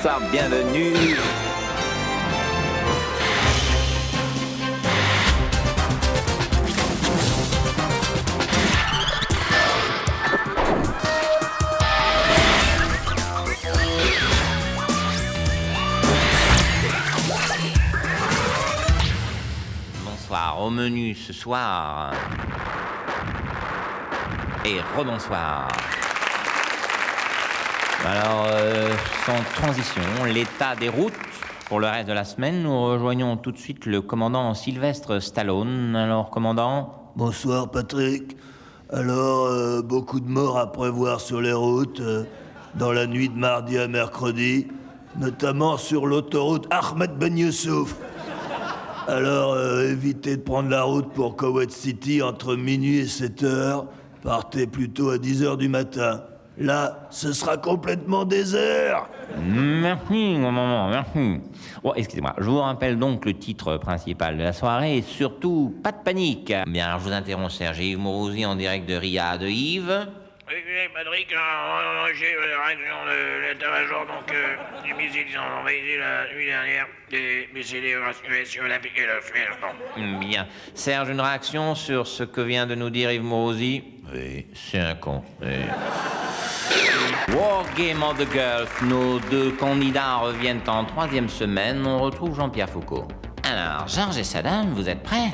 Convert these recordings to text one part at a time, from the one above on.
bonsoir, bienvenue. Bonsoir, au menu ce soir. Et rebonsoir. Alors, sans transition, l'état des routes. Pour le reste de la semaine, nous rejoignons tout de suite le commandant Sylvestre Stallone. Alors, commandant? Bonsoir, Patrick. Alors, beaucoup de morts à prévoir sur les routes, dans la nuit de mardi à mercredi, notamment sur l'autoroute Ahmed Ben Youssouf. Alors, évitez de prendre la route pour Kuwait City entre minuit et 7 heures. Partez plutôt à 10 heures du matin. Là, ce sera complètement désert. Merci, mon maman, merci. Bon, excusez-moi, je vous rappelle donc le titre principal de la soirée et surtout, pas de panique. Bien, alors je vous interromps, Serge Yves Mourouzi en direct de Riyad. Yves? Oui, Patrick, j'ai la réaction de l'état-major, donc les missiles ils ont envahi la nuit dernière, des missiles US olympiques et le suivant. Bien. Serge, une réaction sur ce que vient de nous dire Yves Mourouzi? Oui, c'est un con. Oui. War Game of the Gulf, nos deux candidats reviennent en 3e semaine. On retrouve Jean-Pierre Foucault. Alors, Georges et Saddam, vous êtes prêts?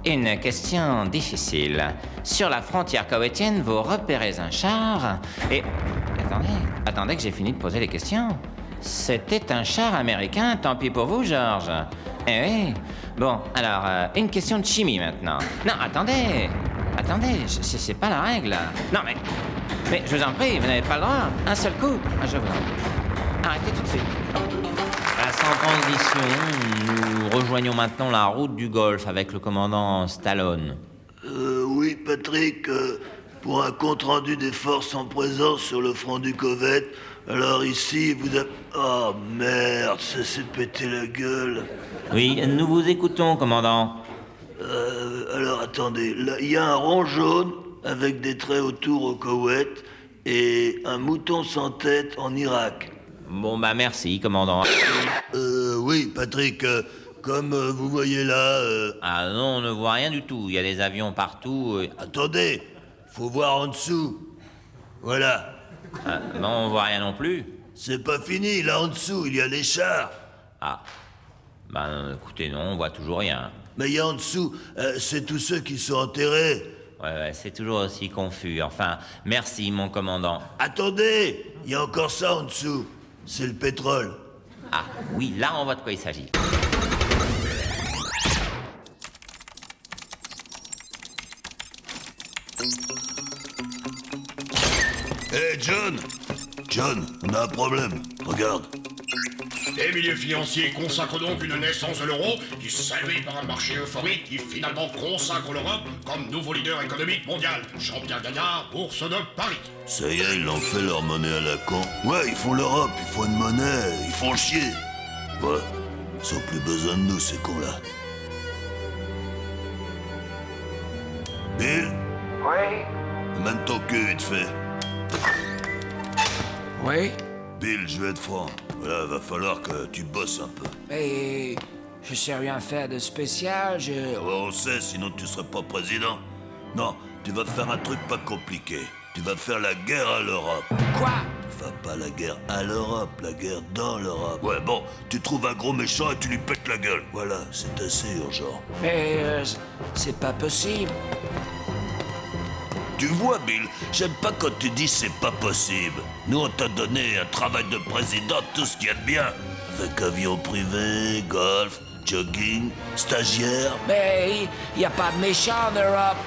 Une question difficile. Sur la frontière koweïtienne, vous repérez un char et... Attendez que j'ai fini de poser les questions. C'était un char américain, tant pis pour vous, Georges. Eh oui. Bon, alors, une question de chimie maintenant. Non, attendez, c'est pas la règle. Non, mais je vous en prie, vous n'avez pas le droit. Un seul coup. Je vous en prie. Arrêtez tout de suite. Sans transition, nous rejoignons maintenant la route du Golfe avec le commandant Stallone. Oui, Patrick, pour un compte-rendu des forces en présence sur le front du Koweït, alors ici, vous avez... Oh, merde, ça s'est pété la gueule. Oui, nous vous écoutons, commandant. Alors, attendez, là, il y a un rond jaune avec des traits autour au Koweït et un mouton sans tête en Irak. Bon, merci, commandant. Oui, Patrick, comme vous voyez là... Ah non, on ne voit rien du tout. Il y a des avions partout. Attendez, faut voir en dessous. Voilà. Non, on voit rien non plus. C'est pas fini, là en dessous, il y a les chars. Ah. Écoutez, non, on voit toujours rien. Mais il y a en dessous, c'est tous ceux qui sont enterrés. Ouais, c'est toujours aussi confus. Enfin, merci, mon commandant. Attendez, il y a encore ça en dessous. C'est le pétrole. Ah, oui, là, on voit de quoi il s'agit. Hé, John, on a un problème. Regarde. Les milieux financiers consacrent donc une naissance de l'euro qui s'allume par un marché euphorique qui finalement consacre l'Europe comme nouveau leader économique mondial. Champion gagnant, bourse de Paris. Ça y est, ils l'ont fait leur monnaie à la con. Ouais, ils font l'Europe, ils font une monnaie, ils font chier. Ouais, ils ont plus besoin de nous, ces cons-là. Bill? Oui? Amène ton cul, vite fait. Oui? Bill, je vais être franc. Voilà, va falloir que tu bosses un peu. Mais je sais rien faire de spécial, Ouais, on sait, sinon tu serais pas président. Non, tu vas faire un truc pas compliqué. Tu vas faire la guerre à l'Europe. Quoi? Enfin, pas la guerre à l'Europe, la guerre dans l'Europe. Ouais, bon, tu trouves un gros méchant et tu lui pètes la gueule. Voilà, c'est assez urgent. Mais c'est pas possible. Tu vois, Bill, j'aime pas quand tu dis c'est pas possible. Nous, on t'a donné un travail de président, tout ce qu'il y a de bien. Avec avion privé, golf, jogging, stagiaire. Mais il y a pas de méchants en Europe.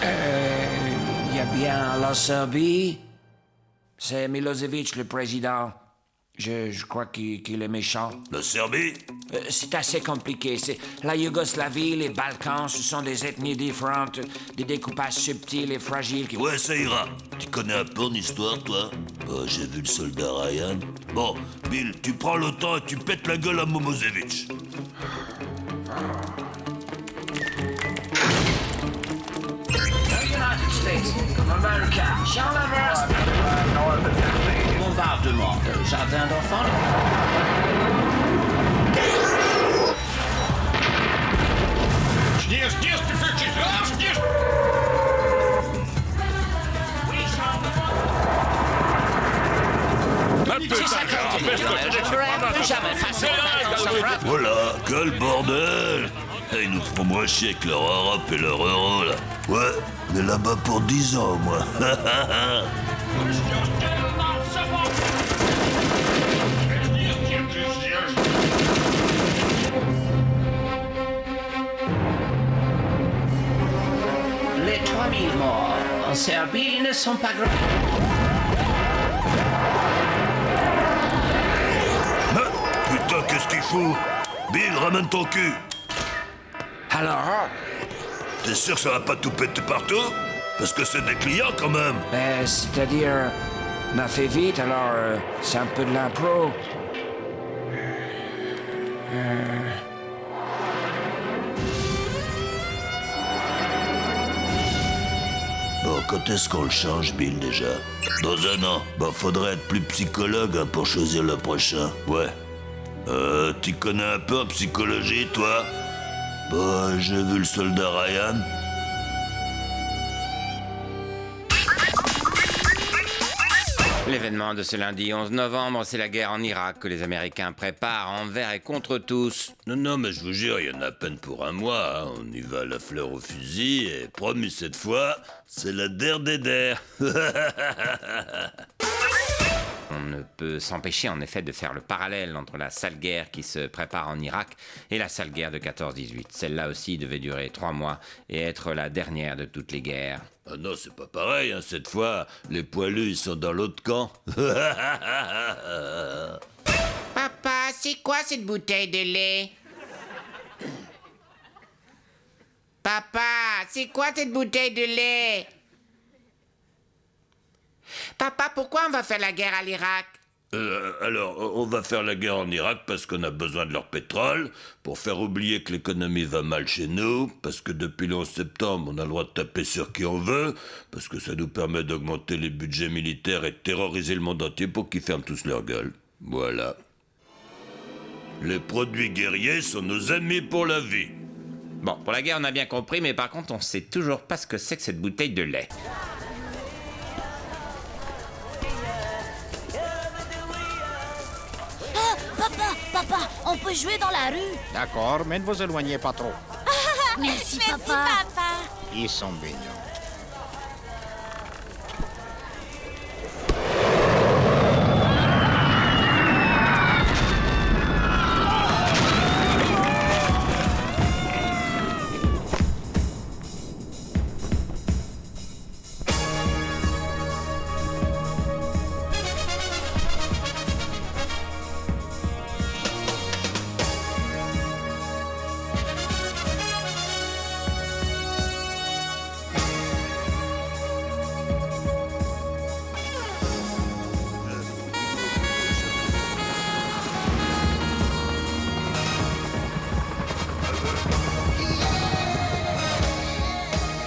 Il y a bien la Serbie. C'est Milosevic, le président. Je crois qu'il est méchant. La Serbie? C'est assez compliqué. C'est la Yougoslavie, les Balkans, ce sont des ethnies différentes, des découpages subtils et fragiles qui... Ouais, ça ira. Tu connais un peu en histoire, toi? J'ai vu le soldat Ryan. Bon, Bill, tu prends le temps et tu pètes la gueule à Momosevic. United States of America. Charles Everest. Bombardement. Jardin d'enfants. Je tuerai plus jamais face aux vacances. Voilà, quel bordel! Ils nous feront moins chier avec leur Europe et leur euro, là. Ouais, on est là-bas pour 10 ans, moi. Les 3000 morts en Serbie ne sont pas graves. Putain, qu'est-ce qu'il fout? Bill, ramène ton cul! Alors, T'es sûr que ça va pas tout péter partout? Parce que c'est des clients, quand même! ben, c'est-à-dire, on a fait vite, alors c'est un peu de l'impro. Bon, quand est-ce qu'on le change, Bill, déjà? Dans un an. Bah, faudrait être plus psychologue, hein, pour choisir le prochain. Ouais. Tu connais un peu en psychologie, toi? Bah, j'ai vu le soldat Ryan. L'événement de ce lundi 11 novembre, c'est la guerre en Irak que les Américains préparent envers et contre tous. Non, mais je vous jure, il y en a à peine pour un mois. Hein. On y va à la fleur au fusil, et promis cette fois, c'est la der des der. On ne peut s'empêcher en effet de faire le parallèle entre la sale guerre qui se prépare en Irak et la sale guerre de 14-18. Celle-là aussi devait durer 3 mois et être la dernière de toutes les guerres. Ah non, c'est pas pareil, hein. Cette fois, les poilus, ils sont dans l'autre camp. Papa, c'est quoi cette bouteille de lait? Papa, c'est quoi cette bouteille de lait? Papa, pourquoi on va faire la guerre à l'Irak? Alors, on va faire la guerre en Irak parce qu'on a besoin de leur pétrole, pour faire oublier que l'économie va mal chez nous, parce que depuis le 11 septembre, on a le droit de taper sur qui on veut, parce que ça nous permet d'augmenter les budgets militaires et de terroriser le monde entier pour qu'ils ferment tous leur gueule. Voilà. Les produits guerriers sont nos amis pour la vie. Bon, pour la guerre, on a bien compris, mais par contre, on sait toujours pas ce que c'est que cette bouteille de lait. Papa, on peut jouer dans la rue. D'accord, mais ne vous éloignez pas trop. Merci, papa. Ils sont mignons.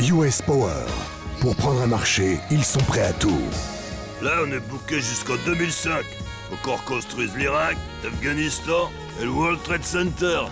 US Power. Pour prendre un marché, ils sont prêts à tout. Là, on est booké jusqu'en 2005. Faut qu'on reconstruise l'Irak, l'Afghanistan et le World Trade Center.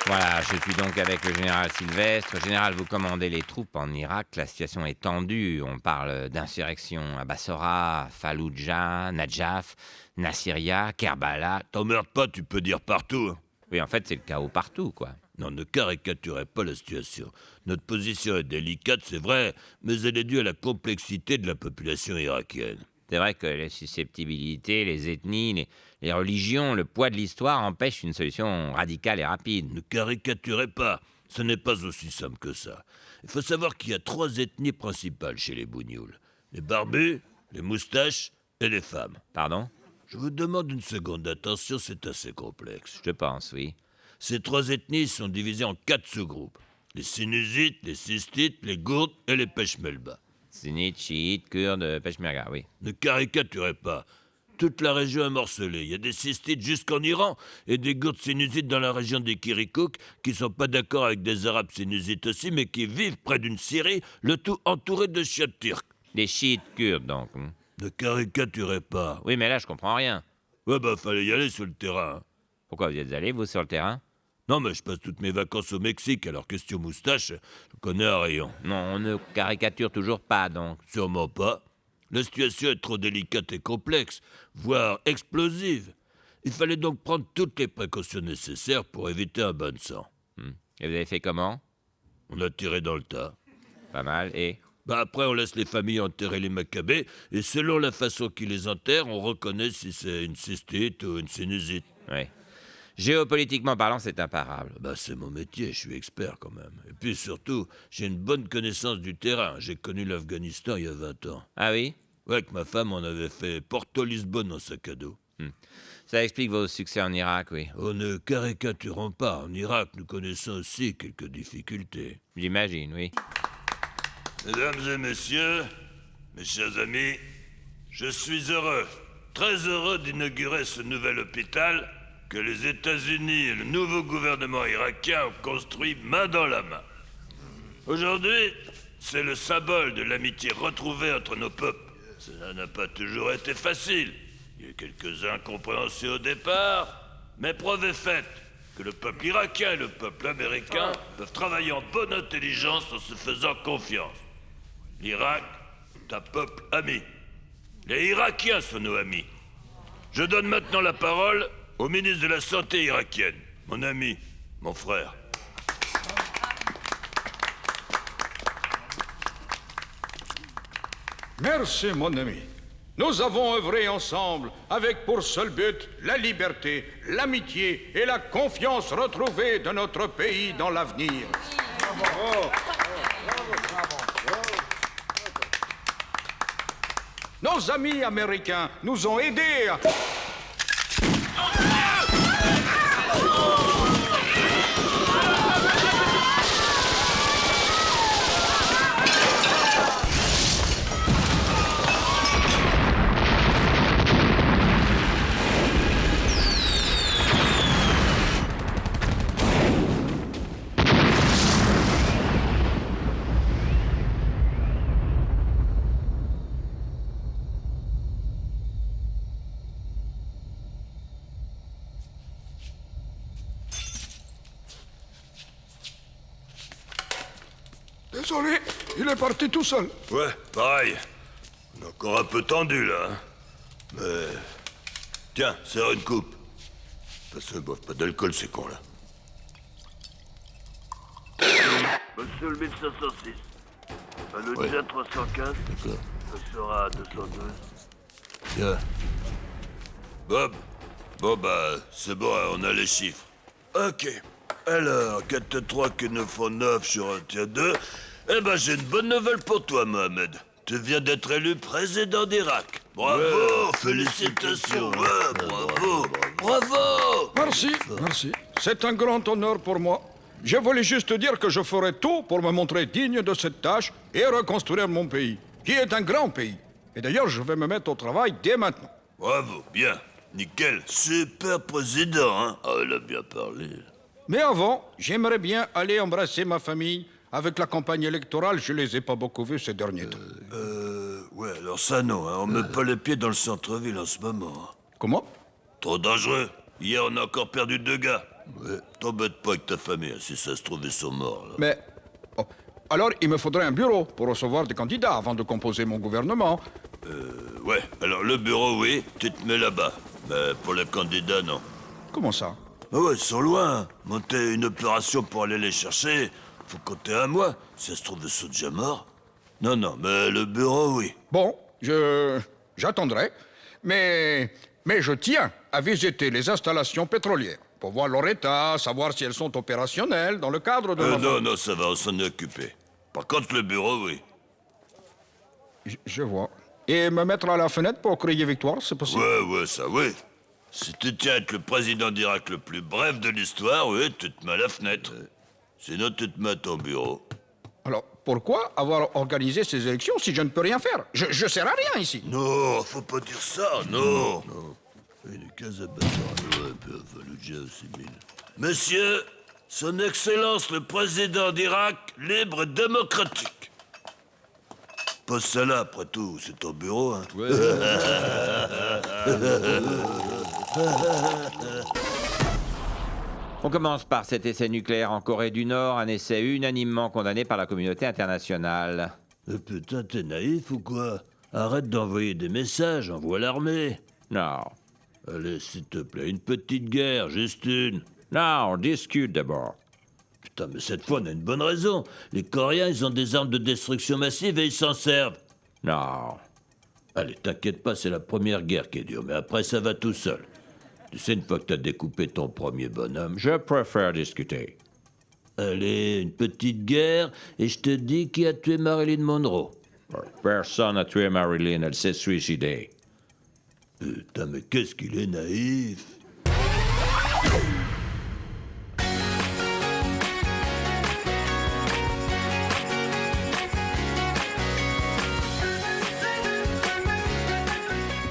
Voilà, je suis donc avec le général Sylvestre. Général, vous commandez les troupes en Irak. La situation est tendue. On parle d'insurrection à Bassora, Fallujah, Najaf, Nasiriyah, Kerbala. T'emmerdes pas, tu peux dire partout. Hein. Oui, en fait, c'est le chaos partout, quoi. Non, ne caricaturez pas la situation. Notre position est délicate, c'est vrai, mais elle est due à la complexité de la population irakienne. C'est vrai que les susceptibilités, les ethnies, les religions, le poids de l'histoire empêchent une solution radicale et rapide. Ne caricaturez pas, ce n'est pas aussi simple que ça. Il faut savoir qu'il y a 3 ethnies principales chez les Bougnouls. Les barbus, les moustaches et les femmes. Pardon? Je vous demande une seconde d'attention, c'est assez complexe. Je pense, oui. Ces 3 ethnies sont divisées en 4 sous-groupes. Les Sinusites, les Sistites, les Gourdes et les Peshmerga. Sunnites, chiites, kurdes, peshmerga, oui. Ne caricaturez pas. Toute la région est morcelée. Il y a des Sistites jusqu'en Iran et des Gourdes Sinusites dans la région des Kirikouk qui sont pas d'accord avec des Arabes Sinusites aussi, mais qui vivent près d'une Syrie, le tout entouré de chiottes turcs. Des chiites kurdes, donc. Ne caricaturez pas. Oui, mais là, je comprends rien. Ouais, bah, fallait y aller sur le terrain. Hein. Pourquoi vous y êtes allé, vous, sur le terrain? Non, mais je passe toutes mes vacances au Mexique, alors question moustache, je connais un rayon. Non, on ne caricature toujours pas, donc. Sûrement pas. La situation est trop délicate et complexe, voire explosive. Il fallait donc prendre toutes les précautions nécessaires pour éviter un bain de sang. Et vous avez fait comment? On a tiré dans le tas. Pas mal, et? Après, on laisse les familles enterrer les Maccabées, et selon la façon qu'ils les enterrent, on reconnaît si c'est une cystite ou une sinusite. Oui. Géopolitiquement parlant, c'est imparable. C'est mon métier, je suis expert quand même. Et puis surtout, j'ai une bonne connaissance du terrain. J'ai connu l'Afghanistan il y a 20 ans. Ah oui? Ouais, avec ma femme, on avait fait Porto-Lisbonne en sac à dos. Ça explique vos succès en Irak, oui. On ne caricaturons pas. En Irak, nous connaissons aussi quelques difficultés. J'imagine, oui. Mesdames et messieurs, mes chers amis, je suis heureux, très heureux d'inaugurer ce nouvel hôpital que les États-Unis et le nouveau gouvernement irakien ont construit main dans la main. Aujourd'hui, c'est le symbole de l'amitié retrouvée entre nos peuples. Cela n'a pas toujours été facile. Il y a eu quelques incompréhensions au départ, mais preuve est faite que le peuple irakien et le peuple américain peuvent travailler en bonne intelligence en se faisant confiance. L'Irak est un peuple ami. Les Irakiens sont nos amis. Je donne maintenant la parole au ministre de la Santé irakienne, mon ami, mon frère. Merci, mon ami. Nous avons œuvré ensemble avec pour seul but la liberté, l'amitié et la confiance retrouvée de notre pays dans l'avenir. Nos amis américains nous ont aidés à... Désolé, il est parti tout seul. Ouais, pareil. On est encore un peu tendu, là. Hein. Mais... Tiens, serre une coupe. Parce qu'ils ne boivent pas d'alcool, ces cons-là. Monsieur le 1506, le Ouais. jet 315, D'accord. ce sera à 212. Bien. Bob. Bon, c'est bon, hein, on a les chiffres. Ok. Alors, 4-3 que 9 en 9 sur un tiers 2. J'ai une bonne nouvelle pour toi, Mohamed. Tu viens d'être élu président d'Irak. Bravo, félicitations. Ouais, bravo, bravo. Merci, merci. C'est un grand honneur pour moi. Je voulais juste dire que je ferai tout pour me montrer digne de cette tâche et reconstruire mon pays, qui est un grand pays. Et d'ailleurs, je vais me mettre au travail dès maintenant. Bravo, bien. Nickel. Super président, hein. Ah, il a bien parlé. Mais avant, j'aimerais bien aller embrasser ma famille. Avec la campagne électorale, je les ai pas beaucoup vus ces derniers temps. Ouais, alors ça non, hein. On met pas les pieds dans le centre-ville en ce moment. Hein. Comment? Trop dangereux. Hier, on a encore perdu 2 gars. Ouais, t'embête pas avec ta famille, hein, si ça se trouve, ils sont morts, là. Mais... oh, alors, il me faudrait un bureau pour recevoir des candidats avant de composer mon gouvernement. Ouais, alors le bureau, oui, tu te mets là-bas. Mais pour les candidats, non. Comment ça? Ah ouais, ils sont loin. Hein. Monter une opération pour aller les chercher, faut compter un mois. Si ça se trouve, ils sont déjà morts. Non, mais le bureau, oui. Bon, j'attendrai. Mais je tiens à visiter les installations pétrolières pour voir leur état, savoir si elles sont opérationnelles dans le cadre de... Non, ça va, on s'en est occupé. Par contre, le bureau, oui. Je vois. Et me mettre à la fenêtre pour crier victoire, c'est possible? Ouais, ça, oui. Si tu tiens à être le président d'Irak le plus bref de l'histoire, oui, tu te mets à la fenêtre. Sinon, tu te mets à ton bureau. Alors, pourquoi avoir organisé ces élections si je ne peux rien faire? Je sers à rien ici. Non, faut pas dire ça, non. Messieurs, son Excellence le président d'Irak, libre et démocratique. Pose ça là, après tout, c'est ton bureau, hein. Ouais. On commence par cet essai nucléaire en Corée du Nord, un essai unanimement condamné par la communauté internationale. Putain, t'es naïf ou quoi? Arrête d'envoyer des messages, envoie l'armée. Non. Allez, s'il te plaît, une petite guerre, juste une. Non, on discute d'abord. Putain, mais cette fois, on a une bonne raison. Les Coréens, ils ont des armes de destruction massive et ils s'en servent. Non. Allez, t'inquiète pas, c'est la première guerre qui est dure, mais après, ça va tout seul. Tu sais, une fois que t'as découpé ton premier bonhomme... Je préfère discuter. Allez, une petite guerre, et je te dis qui a tué Marilyn Monroe. Personne n'a tué Marilyn, elle s'est suicidée. Putain, mais qu'est-ce qu'il est naïf.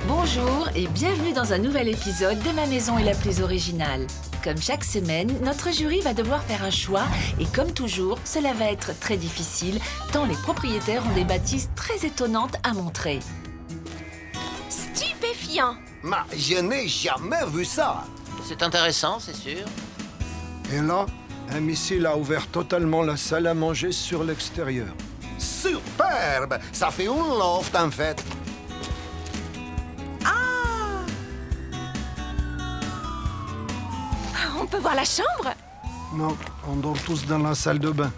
Bonjour et bienvenue dans un nouvel épisode de Ma Maison est la plus originale. Comme chaque semaine, notre jury va devoir faire un choix et comme toujours, cela va être très difficile tant les propriétaires ont des bâtisses très étonnantes à montrer. Stupéfiant! Je n'ai jamais vu ça! C'est intéressant, c'est sûr. Et là, un missile a ouvert totalement la salle à manger sur l'extérieur. Superbe! Ça fait un loft en fait. On peut voir la chambre? Non, on dort tous dans la salle de bain.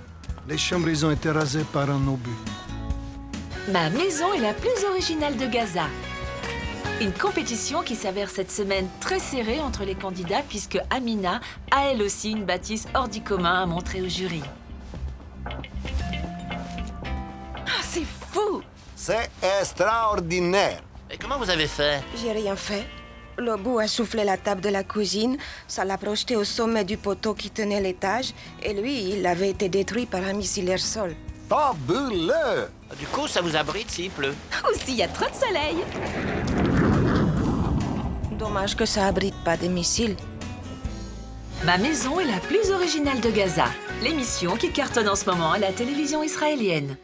Les chambres, ils ont été rasées par un obus. Ma maison est la plus originale de Gaza. Une compétition qui s'avère cette semaine très serrée entre les candidats puisque Amina a elle aussi une bâtisse hors du commun à montrer au jury. C'est fou! C'est extraordinaire. Et comment vous avez fait? J'ai rien fait. Le bout a soufflé la table de la cuisine, ça l'a projeté au sommet du poteau qui tenait l'étage, et lui, il avait été détruit par un missile air-sol. Fabuleux! Du coup, ça vous abrite s'il pleut. Ou s'il y a trop de soleil. Dommage que ça abrite pas des missiles. Ma maison est la plus originale de Gaza, l'émission qui cartonne en ce moment à la télévision israélienne.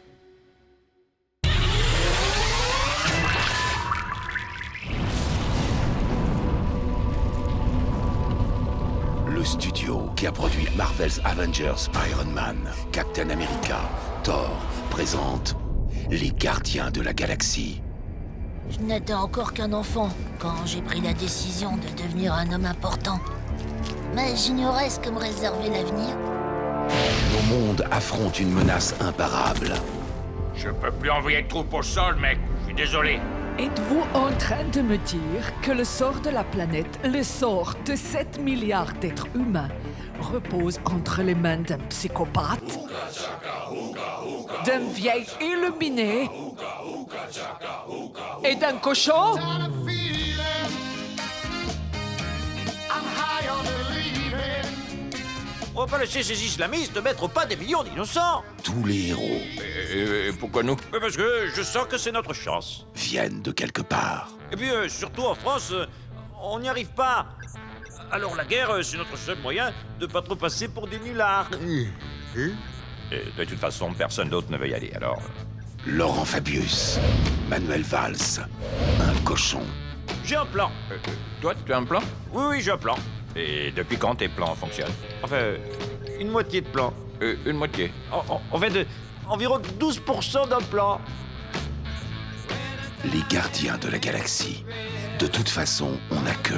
Le studio qui a produit Marvel's Avengers, Iron Man, Captain America, Thor, présente Les Gardiens de la Galaxie. Je n'étais encore qu'un enfant quand j'ai pris la décision de devenir un homme important. Mais j'ignorais ce que me réservait l'avenir. Nos mondes affrontent une menace imparable. Je peux plus envoyer de troupes au sol, mec. Je suis désolé. Êtes-vous en train de me dire que le sort de la planète, le sort de 7 milliards d'êtres humains, repose entre les mains d'un psychopathe, d'un vieil illuminé et d'un cochon? On va pas laisser ces islamistes mettre au pas des millions d'innocents. Tous les héros. Et pourquoi nous? Parce que je sens que c'est notre chance. Viennent de quelque part. Et puis, surtout en France, on n'y arrive pas. Alors la guerre, c'est notre seul moyen de pas trop passer pour des nullards. Et de toute façon, personne d'autre ne veut y aller, alors... Laurent Fabius, Manuel Valls, un cochon. J'ai un plan. Toi, tu as un plan? Oui, j'ai un plan. Et depuis quand tes plans fonctionnent? Enfin, une moitié de plan. Une moitié? En fait, environ 12% d'un plan. Les Gardiens de la Galaxie. De toute façon, on n'a que...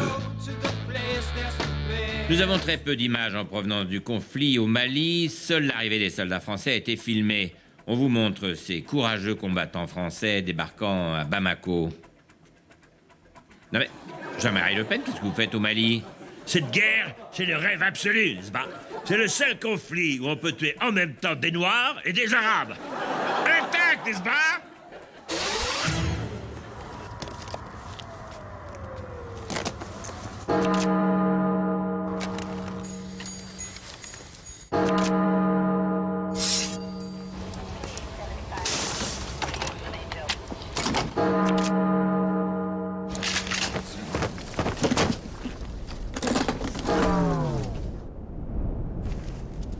Nous avons très peu d'images en provenance du conflit au Mali. Seule l'arrivée des soldats français a été filmée. On vous montre ces courageux combattants français débarquant à Bamako. Non mais, Jean-Marie Le Pen, qu'est-ce que vous faites au Mali? Cette guerre, c'est le rêve absolu, n'est-ce pas? C'est le seul conflit où on peut tuer en même temps des Noirs et des Arabes. Intact, n'est-ce pas?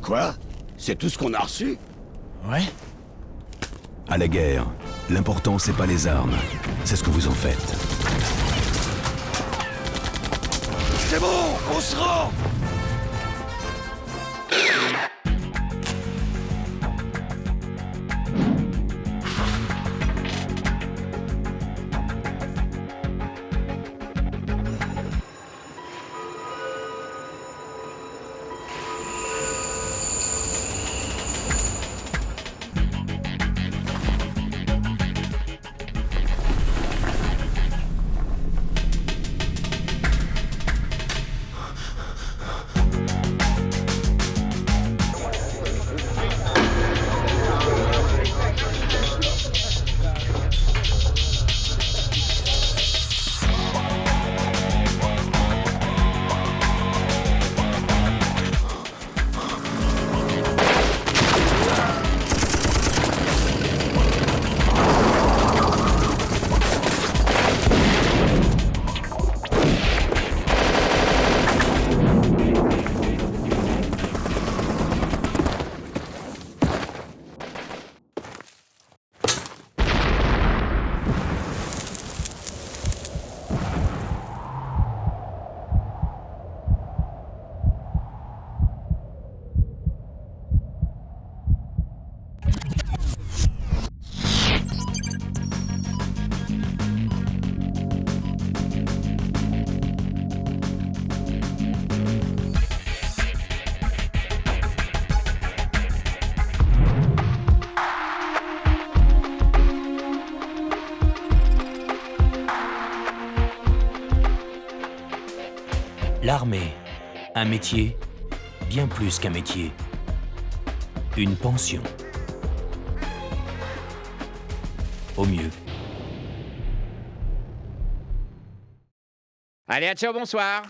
Quoi? C'est tout ce qu'on a reçu? Ouais. À la guerre, l'important c'est pas les armes, c'est ce que vous en faites. C'est bon, on se rend! L'armée, un métier, bien plus qu'un métier. Une pension. Au mieux. Allez, ciao, bonsoir.